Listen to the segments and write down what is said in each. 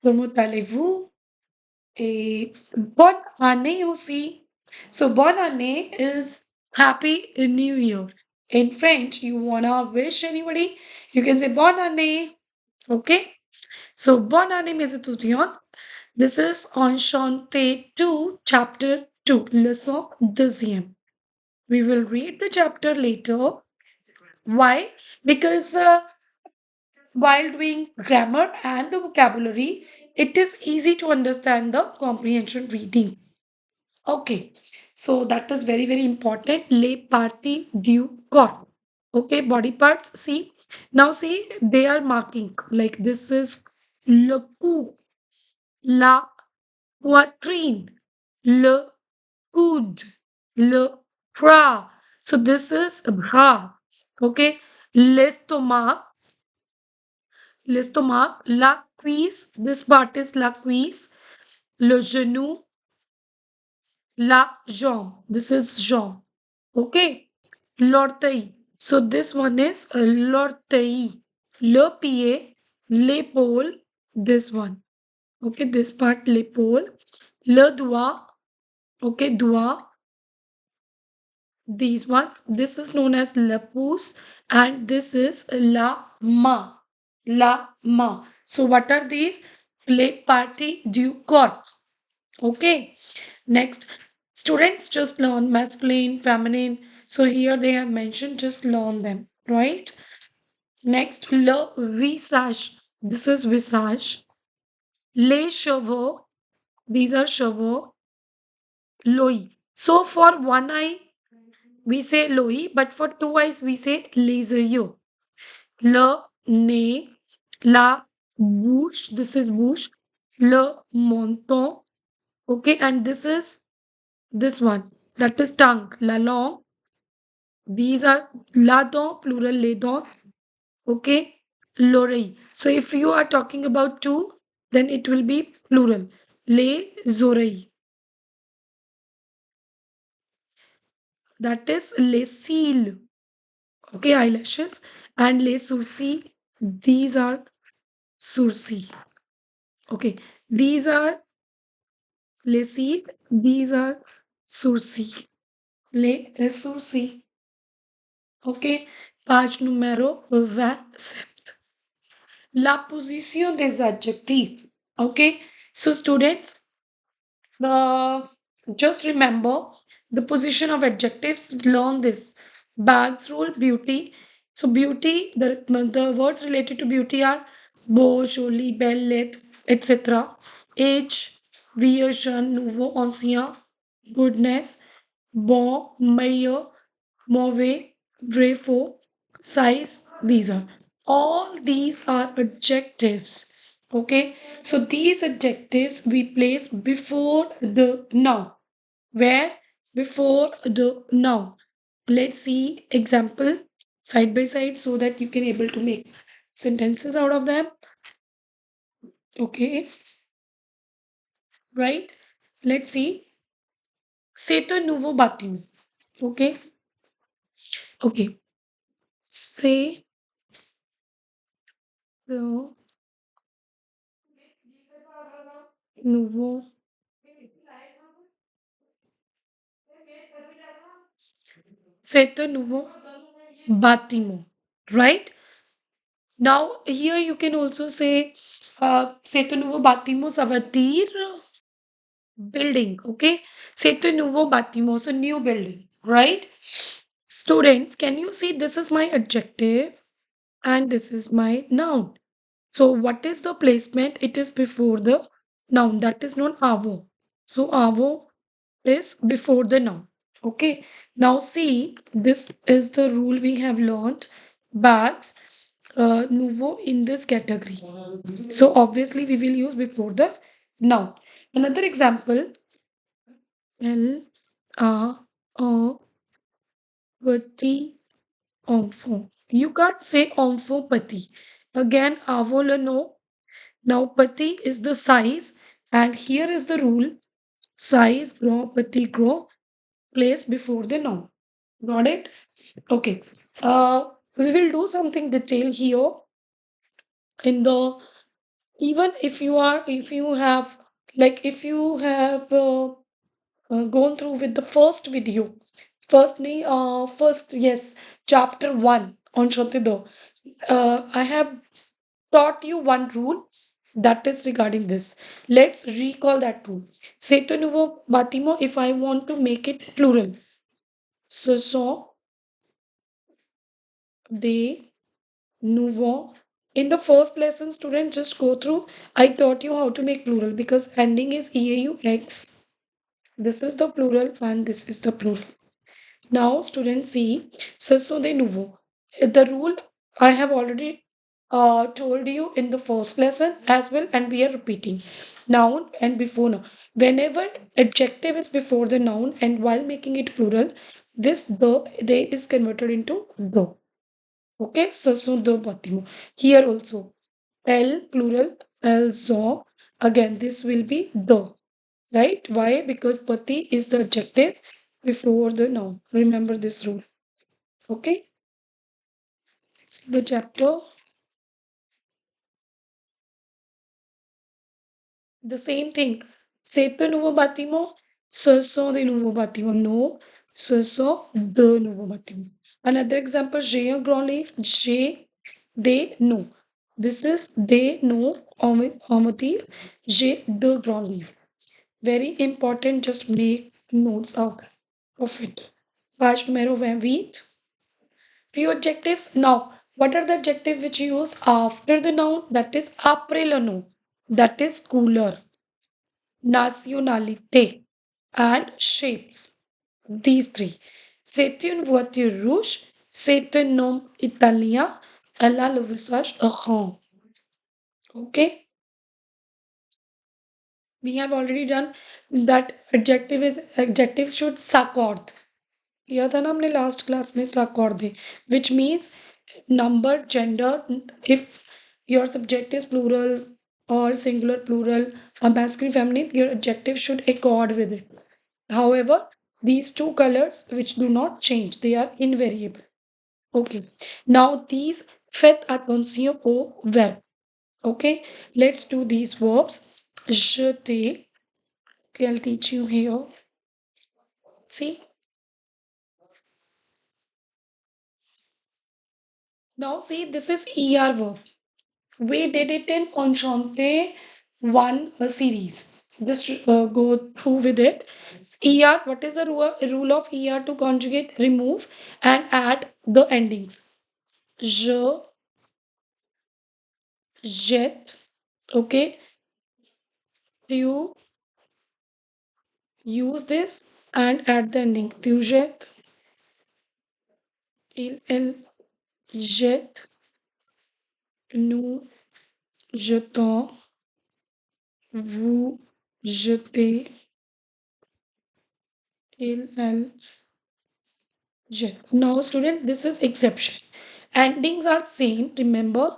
Comment allez-vous? Et bonne année aussi. So bonne année is happy new year. In French, you wanna wish anybody, you can say bonne année. Okay? So bonne année mes étudiants. This is Enchanté 2, chapter 2, leçon deuxième. We will read the chapter later. Why? Because while doing grammar and the vocabulary, it is easy to understand the comprehension reading. Okay, so that is very, very important. Les parties du corps. Okay, body parts. See, now see, they are marking like this is le cou, la poitrine, le coude, le bras. So this is bras. Okay, l'estomac, l'estomac, la cuisse. This part is la cuisse, le genou, la jambe. This is jambe. Okay. L'orteil. So this one is l'orteil. Le pied, l'épaule. This one. Okay, this part l'épaule. Le doigt. Okay, doigt. These ones. This is known as le pouce and this is la main. La main. So what are these? Les parties du corps. Okay. Next, students just learn masculine, feminine. So here they have mentioned just learn them, right? Next, le visage. This is visage. Les cheveux. These are cheveux. L'œil. So for one eye, we say l'œil, but for two eyes, we say les yeux. Le nez. La bouche. This is bouche. Le menton. Okay, and this is this one. That is tongue. La langue. These are la dent, plural les dents. Okay. L'oreille. So if you are talking about two, then it will be plural. Les oreilles. That is les cils. Okay, eyelashes. And les sourcils. These are sourcils. Okay. These are les cils. These are sourcils. Les sourcils. Okay. Page numéro 27. La position des adjectifs. Okay. So students, just remember the position of adjectives. Learn this. Bag's rule, beauty. So beauty, the words related to beauty are beau, jolie, belle, laide, etc. Age, vieux, jeune, nouveau, ancien, goodness, bon, meilleur, mauvais, vrai, faux, size. These are all these are adjectives. Okay, so these adjectives we place before the noun. Where? Before the noun. Let's see example side by side so that you can able to make sentences out of them. Okay, right? Let's see. C'est un nouveau bâtiment. Okay, okay. C'est un nouveau C'est un nouveau bâtiment, right? Now, here you can also say, c'est un nouveau bâtiment, ça veut dire building, okay? C'est un nouveau bâtiment, so new building, right? Students, can you see this is my adjective and this is my noun. So, what is the placement? It is before the noun, that is known avo. So, avo is before the noun. Okay. Now see, this is the rule we have learned. Bags, nouveau in this category. So obviously we will use before the noun. Another example, L A un petit enfant. You can't say enfant petit. Again, avo le nom. Now petit is the size, and here is the rule: size, grand, petit, gros, place before the noun. Got it? Okay. We will do something detailed here in the Even if you have, if you have gone through with the first video, yes, chapter 1 on Shotido, I have taught you one rule that is regarding this. Let's recall that rule. Seto nuvo batimo, if I want to make it plural. So, they, nuvo. In the first lesson, student, just go through. I taught you how to make plural because ending is EAUX. This is the plural and this is the plural. Now, students see, sesso de nouveau. The rule I have already told you in the first lesson as well, and we are repeating. Noun and before noun. Whenever adjective is before the noun and while making it plural, this the they is converted into the. Okay, sesso de batimo. Here also, el plural, el zo. Again, this will be the. Right? Why? Because pati is the adjective before the noun. Remember this rule. Okay? See the chapter. The same thing. Sempre nuovo battimo. Ce sont des nouveaux bâtiments. No. Ce sont de nouveaux bâtiments. Another example. J'ai un grand livre. J'ai des no. This is they know Amati. J'ai de grands livres. Very important. Just make notes out of it. Page numéro 28. Few adjectives. Now, what are the adjectives which you use after the noun? That is après le nom. That is cooler, nationalité, and shapes. These three. C'est une voiture rouge. C'est un homme italien. Elle a le visage rond. Okay? We have already done that adjective should s'accorde. किया था ना हमने last class में s'accorde, which means number, gender, if your subject is plural or singular, plural, or masculine, feminine, your adjective should accord with it. However, these two colors which do not change, they are invariable. Okay. Now these faites attention au verb. Okay. Let's do these verbs. Jeter. Okay, I'll teach you here. See. Now see, this is ER verb. We did it in Enchante one series. Just go through with it. ER, what is the rule of ER to conjugate? Remove and add the endings. Je, jet. Okay. You use this and add the ending. Tu jettes, elle jette, nous jetons, vous jetez, elle jette. Now, student, this is exception. Endings are same. Remember,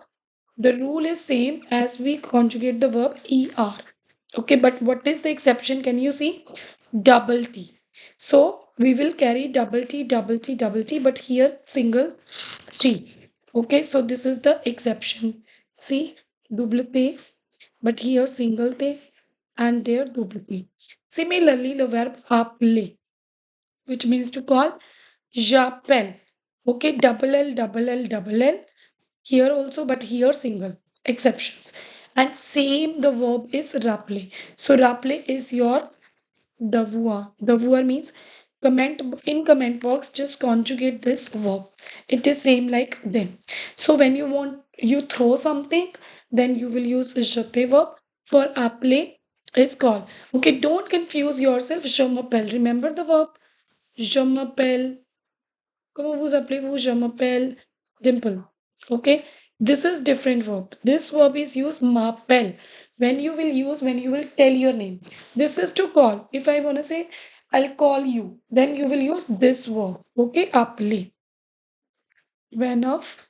the rule is same as we conjugate the verb er. Okay, but what is the exception? Can you see? Double T. So we will carry double T, double T, double T, but here single T. Okay, so this is the exception. See, double T, but here single T and there double T. Similarly, the verb appeler, which means to call, j'appelle. Okay, double L, double L, double L. Here also, but here single. Exceptions. And same the verb is rappeler. So rappeler is your devoir. Devoir means comment box, just conjugate this verb. It is same like then. So when you want you throw something, then you will use jeter verb. For appeler is call. Okay, don't confuse yourself. Je m'appelle. Remember the verb. Je m'appelle. Comment vous appelez-vous? Je m'appelle Dimple. Okay, this is different verb. This verb is used m'appelle. When you will tell your name. This is to call. If I want to say, I'll call you, then you will use this verb. Okay, appeler. When of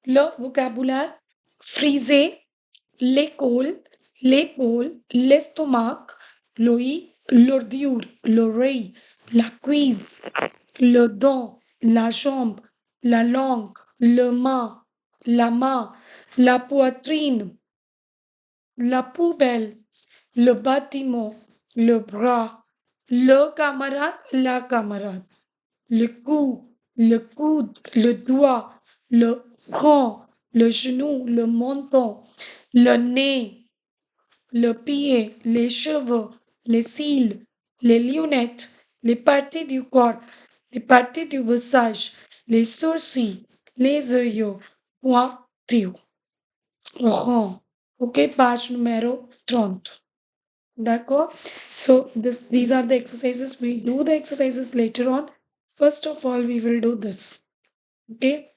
le vocabulaire, friser, l'école, l'épaule, l'estomac, l'ouïe, l'ordure, l'oreille, la cuisse, le dent, la jambe, la langue, le main, la main, la poitrine, la poubelle, le bâtiment, le bras, le camarade, la camarade, le cou, le coude, le doigt, le front, le genou, le menton, le nez, le pied, les cheveux, les cils, les lunettes, les parties du corps, les parties du visage, les sourcils, les yeux, pointus, rond. Ok, page numéro 30. D'accord? So these are the exercises. We do the exercises later on. First of all, we will do this. Okay?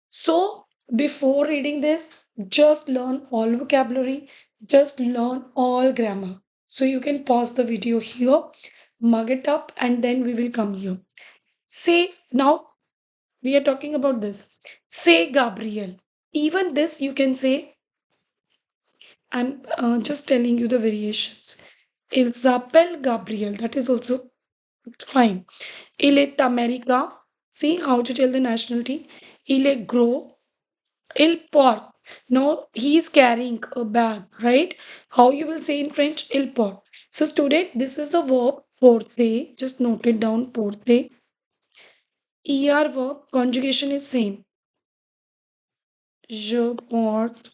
So before reading this, just learn all vocabulary, just learn all grammar. So you can pause the video here, mug it up, and then we will come here. Say now we are talking about this. Say Gabriel. Even this you can say. I'm just telling you the variations. Il s'appelle Gabriel. That is also fine. Il est America. See how to tell the nationality. Il est gros. Il porte. Now he is carrying a bag, right? How you will say in French? Il porte. So student, this is the verb porter. Just note it down. Porter. Er verb conjugation is same. Je porte.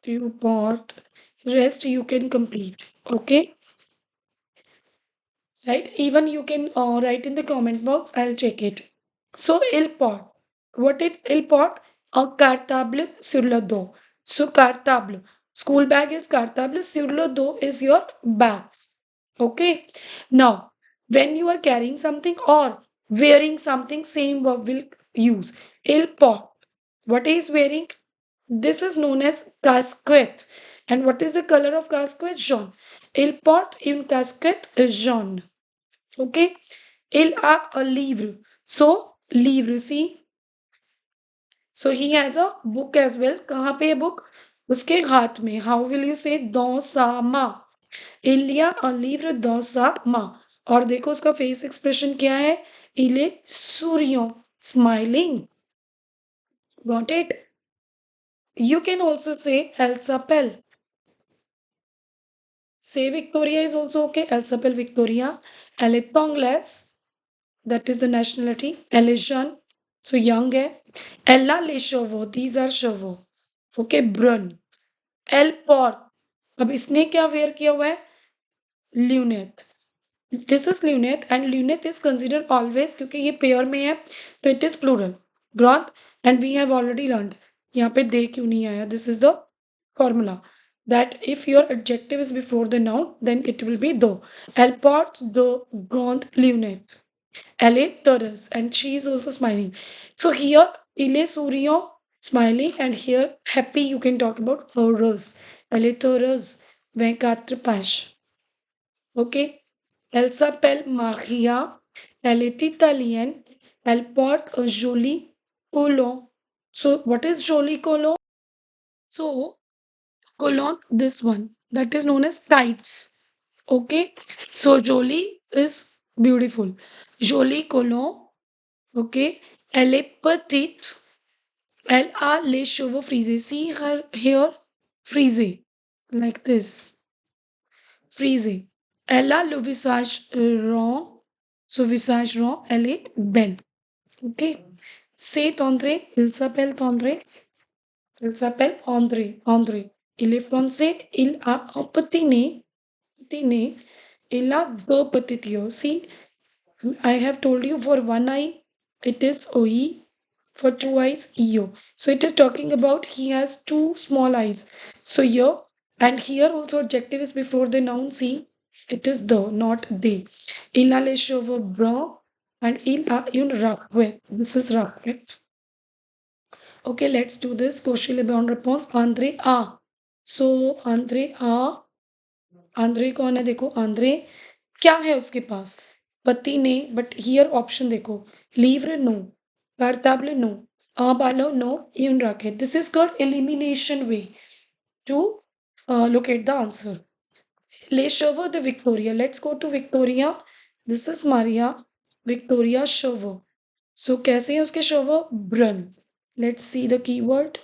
You porte. Rest you can complete. Okay. Right? Even you can write in the comment box. I'll check it. So il porte. What it il porte? Un cartable sur le dos. So cartable. School bag is cartable. Sur le dos is your bag. Okay. Now, when you are carrying something or wearing something, same verb will use. Il porte. What is wearing? This is known as casquette. And what is the color of casquette? Jaune. Il porte une casquette jaune. Okay. Il a un livre. So, livre, see. So, he has a book as well. कहाँ पे है book? उसके हाथ में. How will you say dans sa main? Il y a un livre dans sa main. और देखो उसका face expression क्या है? Il est souriant. Smiling. Got it? You can also say elle s'appelle. Say Victoria is also okay. Elle s'appelle Victoria. Elle est anglaise. That is the nationality. Elle est jeune. So young है. Elle a les cheveux. These are cheveux. Okay, brun. Elle porte. अब इसने क्या where किया हुआ है? Lunette. This is lunette and lunette is considered always क्योंकि ये pair में है तो it is plural. Got? And we have already learned. यहाँ पे दे क्यों नहीं आया? This is the formula that if your adjective is before the noun, then it will be the. Elle porte de grandes lunettes. Elle est heureuse and she is also smiling. So here, il est souriant, smiling, and here, happy, you can talk about heureuse. Elle est heureuse, 24 pages. Okay. Elle s'appelle Maria. Elle est italienne. Elle porte un joli colon. So, what is joli colon? So, colon, this one, that is known as tights. Okay. So, joli is beautiful. Joli colon. Okay. Elle est petite. Elle a les cheveux frisés. See her hair frisé. Like this. Frisé. Elle a le visage rond. So, visage rond. Elle est belle. Okay. C'est André. Il s'appelle André. Il s'appelle André. André. Il est français. Il a un petit nez. Petit nez. Il a deux petites yeux. See, I have told you for one eye, it is OE. For two eyes, EO. So it is talking about he has two small eyes. So here and here also adjective is before the noun. See, it is the, not they. Il a les cheveux bruns and il a une raquette. This is raquette. Okay, let's do this. Question LeBron response. Andre a. So Andre a. Andre कौन है देखो Andre क्या है उसके पास पति ने but here option देखो लीव्र नो कार्ताब्ल नो aballo no yun racket this is called elimination way to locate the answer les cheveux de Victoria let's go to Victoria this is Maria Victoria cheveux so कैसे हैं उसके cheveux brun let's see the keyword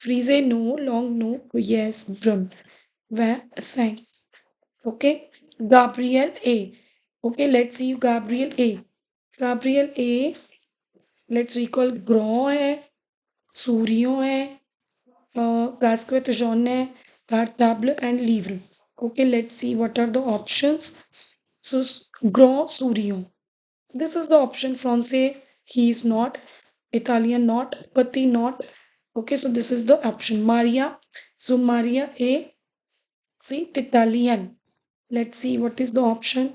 Frise no, long no, yes, Brun. Vincent. Okay. Gabriel A. Okay, let's see Gabriel A. Gabriel A. Let's recall Grand है, Sourion है, Gasquet Jaune है, Cartable and Livre. Okay, let's see what are the options. So, Grand Sourion. This is the option. Francais, he is not. Italian, not. Pati, not. Okay, so this is the option. Maria. So, Maria A. See, Italian. Let's see what is the option.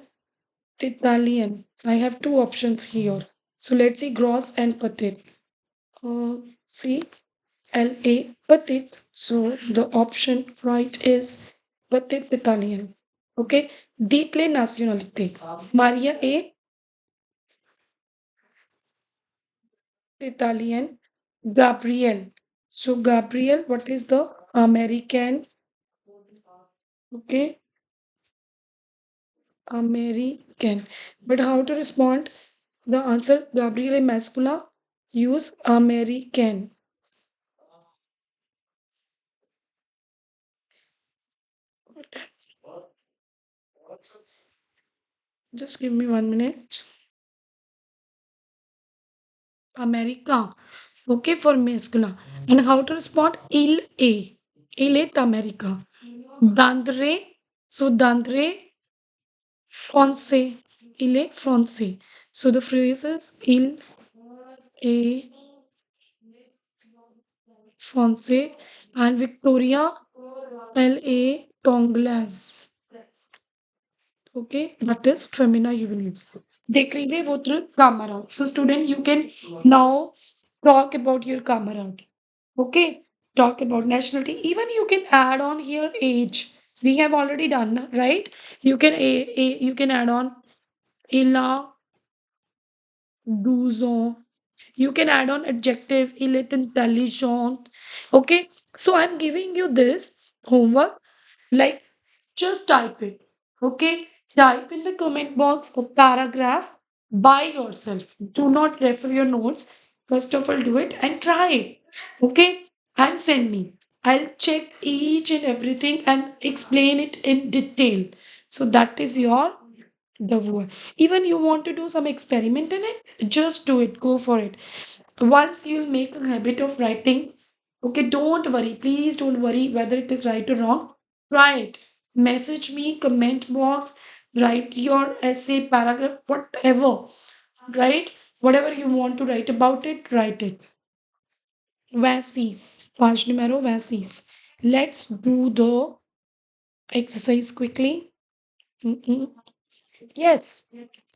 Italian. I have two options here. So, let's see gross and petit. See, LA, petit. So, the option right is petit Italian. Okay, dites les nationalités. Maria A. Italian, Gabriel. So Gabriel, what is the American? Okay, American. But how to respond? The answer Gabriel is masculine. Use American. Just give me 1 minute. America. Okay, for masculine. And how to respond? Il est. Il est America. Dandre. So Dandre, français. Il est français. So the phrase is il est français and Victoria LA Tonglas. Okay, that is femina you will use. Dekrive votre camarade. So student, you can now talk about your camarade. Okay, talk about nationality. Even you can add on here age. We have already done, right? You can add on il a 12 ans. You can add on adjective, il est intelligent. Okay, so I'm giving you this homework. Like, just type it. Okay, type in the comment box a paragraph by yourself. Do not refer your notes. First of all, do it and try it. Okay, and send me. I'll check each and everything and explain it in detail. So that is your devoir. Even you want to do some experiment in it, just do it. Go for it. Once you'll make a habit of writing, okay, don't worry. Please don't worry whether it is right or wrong. Try it. Message me, comment box, write your essay, paragraph, whatever. Right? Whatever you want to write about it, write it. Vasis. Page numero vasis. Let's do the exercise quickly. Mm-mm. Yes.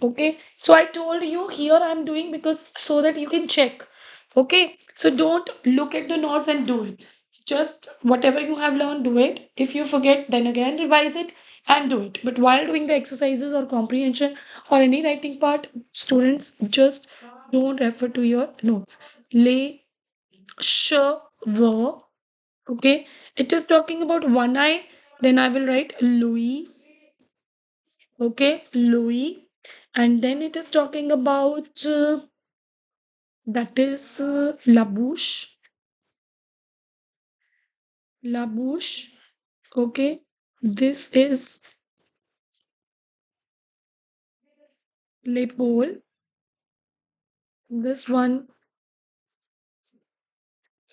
Okay. So I told you here I'm doing because so that you can check. Okay. So don't look at the notes and do it. Just whatever you have learned, do it. If you forget, then again revise it and do it. But while doing the exercises or comprehension or any writing part, students just don't refer to your notes. Les cheveux. Okay. It is talking about one eye. Then I will write Louis. Okay, Louis. And then it is talking about that is La Bouche. La Bouche. Okay, this is L'épaule. This one,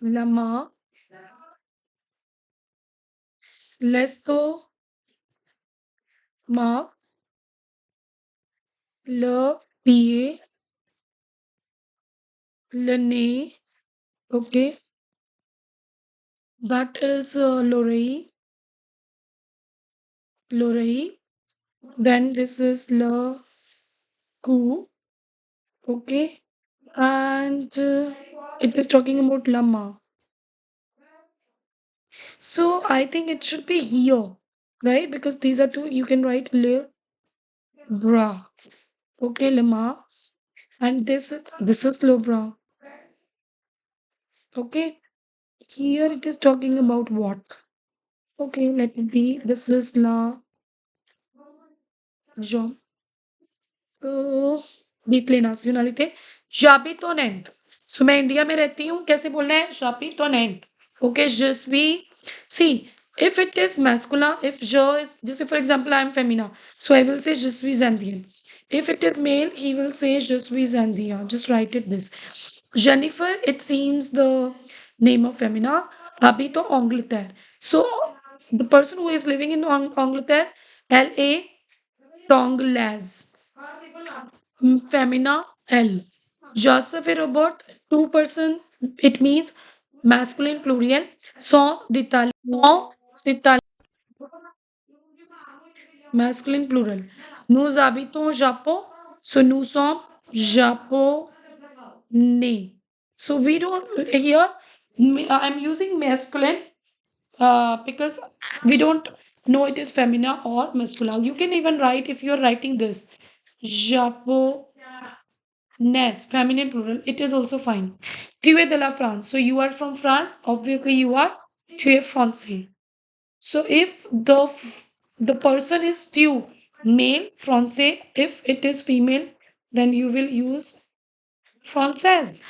La Main. L'estomac. Le pied. Le nez. Okay, that is l'oreille. L'oreille. Then this is le cou. Okay, and it is talking about lama. So I think it should be here, right? Because these are two, you can write le bra. Okay, lema. And this is lo bra. Okay. Here it is talking about what? Okay, let it be. This is la job. So देख लेना सुनालिते. J'habite au Nantes. So मैं India में रहती हूँ. कैसे बोलना है? J'habite au Nantes. Okay, je suis. See, if it is masculine, if je is, just say for example, I am femina, so I will say je suis Indian. If it is male, he will say je suis India. Just write it this. Jennifer, it seems the name of femina. Abhi to Angleterre. So the person who is living in Angleterre, LA, Tongles. Femina, L. Joseph et Robert, two person, it means masculine plural. Sont d'Italie, masculine plural. Nous habitons au Japon, so nous sommes japonais. So we don't here. I'm using masculine because we don't know it is feminine or masculine. You can even write if you're writing this Japonais, feminine plural. It is also fine. Tu es de la France. So you are from France. Obviously, you are tu es français. So if the person is tu, male, français, if it is female, then you will use française.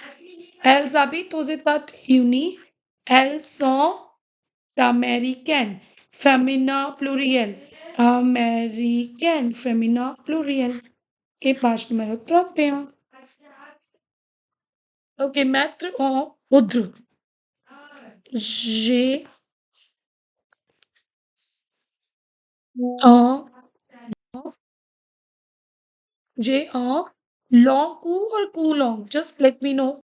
Elles habitent aux États-Unis. Elles sont américaines. Féminin pluriel. Américaine, féminin pluriel. Ok, page numéro 31. Ok, mettre en ordre. J'ai un, j'ai un long coup or coup long. Just let me know.